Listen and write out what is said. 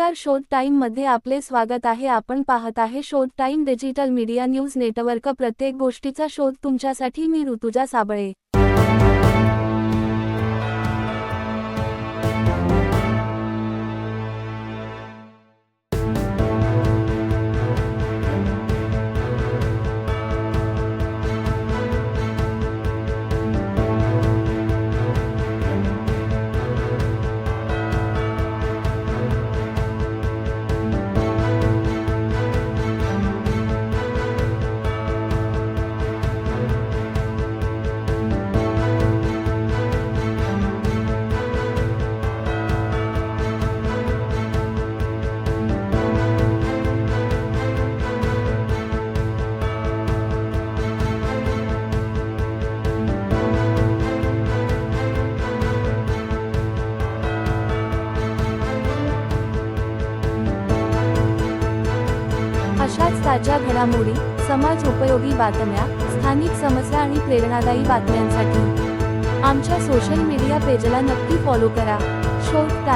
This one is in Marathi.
नमस्कार, शोध टाइम मध्ये आपले स्वागत आहे. आपण पाहत आहे शोध time digital media news network. प्रत्येक गोष्टीचा शोध तुमच्यासाठी. मी ऋतुजा साबळे. अशाच ताज्या घडामोडी, समाज उपयोगी बातम्या, स्थानिक समस्या आणि प्रेरणादायी बातम्यांसाठी आमच्या सोशल मीडिया पेजला नक्की फॉलो करा. शोध टाइम.